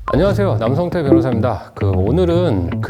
안녕하세요, 남성태 변호사입니다. 오늘은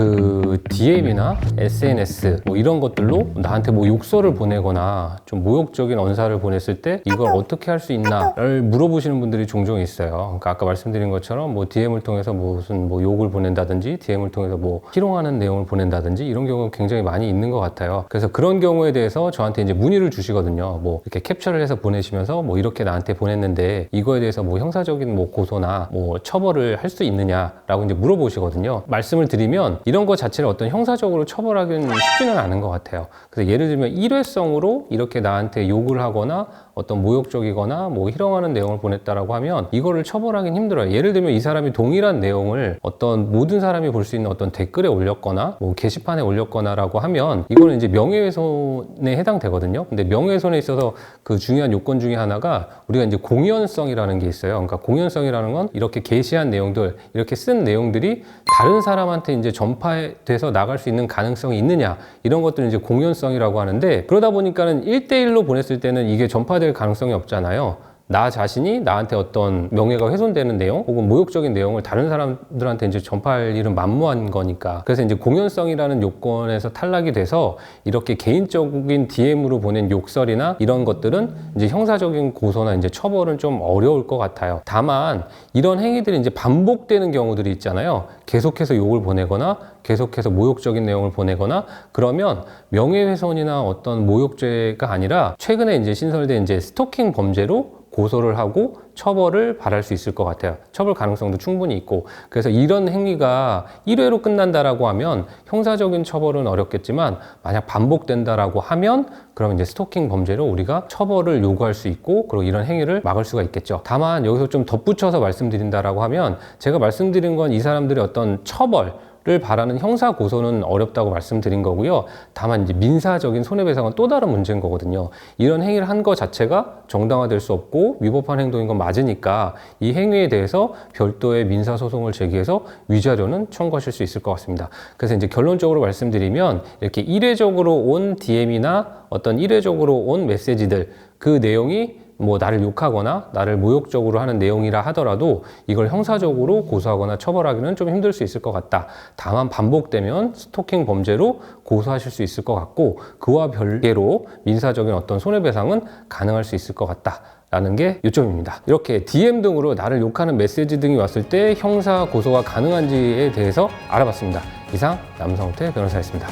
DM이나 SNS 이런 것들로 나한테 욕설을 보내거나 좀 모욕적인 언사를 보냈을 때 이걸 어떻게 할 수 있나를 물어보시는 분들이 종종 있어요. 그러니까 아까 말씀드린 것처럼 DM을 통해서 무슨 욕을 보낸다든지 DM을 통해서 희롱하는 내용을 보낸다든지 이런 경우가 굉장히 많이 있는 것 같아요. 그래서 그런 경우에 대해서 저한테 이제 문의를 주시거든요. 이렇게 캡처를 해서 보내시면서 이렇게 나한테 보냈는데 이거에 대해서 형사적인 고소나 처벌을 할 수 있느냐라고 이제 물어보시거든요. 말씀을 드리면 이런 것 자체를 어떤 형사적으로 처벌하기는 쉽지는 않은 것 같아요. 그래서 예를 들면 일회성으로 이렇게 나한테 욕을 하거나 어떤 모욕적이거나 희롱하는 내용을 보냈다라고 하면 이거를 처벌하기는 힘들어요. 예를 들면 이 사람이 동일한 내용을 어떤 모든 사람이 볼 수 있는 어떤 댓글에 올렸거나 게시판에 올렸거나라고 하면 이거는 이제 명예훼손에 해당되거든요. 근데 명예훼손에 있어서 그 중요한 요건 중에 하나가 우리가 이제 공연성이라는 게 있어요. 그러니까 공연성이라는 건 이렇게 게시한 내용들, 이렇게 쓴 내용들이 다른 사람한테 이제 전파돼서 나갈 수 있는 가능성이 있느냐, 이런 것들은 이제 공연성이라고 하는데, 그러다 보니까는 1대1로 보냈을 때는 이게 전파될 가능성이 없잖아요. 나 자신이 나한테 어떤 명예가 훼손되는 내용 혹은 모욕적인 내용을 다른 사람들한테 이제 전파할 일은 만무한 거니까. 그래서 이제 공연성이라는 요건에서 탈락이 돼서 이렇게 개인적인 DM으로 보낸 욕설이나 이런 것들은 이제 형사적인 고소나 이제 처벌은 좀 어려울 것 같아요. 다만 이런 행위들이 이제 반복되는 경우들이 있잖아요. 계속해서 욕을 보내거나 계속해서 모욕적인 내용을 보내거나 그러면 명예훼손이나 어떤 모욕죄가 아니라 최근에 이제 신설된 이제 스토킹 범죄로 고소를 하고 처벌을 받을 수 있을 것 같아요. 처벌 가능성도 충분히 있고. 그래서 이런 행위가 1회로 끝난다라고 하면 형사적인 처벌은 어렵겠지만 만약 반복된다라고 하면 그러면 이제 스토킹 범죄로 우리가 처벌을 요구할 수 있고 그리고 이런 행위를 막을 수가 있겠죠. 다만 여기서 좀 덧붙여서 말씀드린다라고 하면 제가 말씀드린 건 이 사람들의 어떤 처벌 를 바라는 형사 고소는 어렵다고 말씀드린 거고요. 다만 이제 민사적인 손해배상은 또 다른 문제인 거거든요. 이런 행위를 한 거 자체가 정당화될 수 없고 위법한 행동인 건 맞으니까 이 행위에 대해서 별도의 민사 소송을 제기해서 위자료는 청구하실 수 있을 것 같습니다. 그래서 이제 결론적으로 말씀드리면 이렇게 일회적으로 온 DM이나 어떤 일회적으로 온 메시지들 그 내용이 나를 욕하거나 나를 모욕적으로 하는 내용이라 하더라도 이걸 형사적으로 고소하거나 처벌하기는 좀 힘들 수 있을 것 같다. 다만 반복되면 스토킹 범죄로 고소하실 수 있을 것 같고 그와 별개로 민사적인 어떤 손해배상은 가능할 수 있을 것 같다. 라는 게 요점입니다. 이렇게 DM 등으로 나를 욕하는 메시지 등이 왔을 때 형사 고소가 가능한지에 대해서 알아봤습니다. 이상 남성태 변호사였습니다.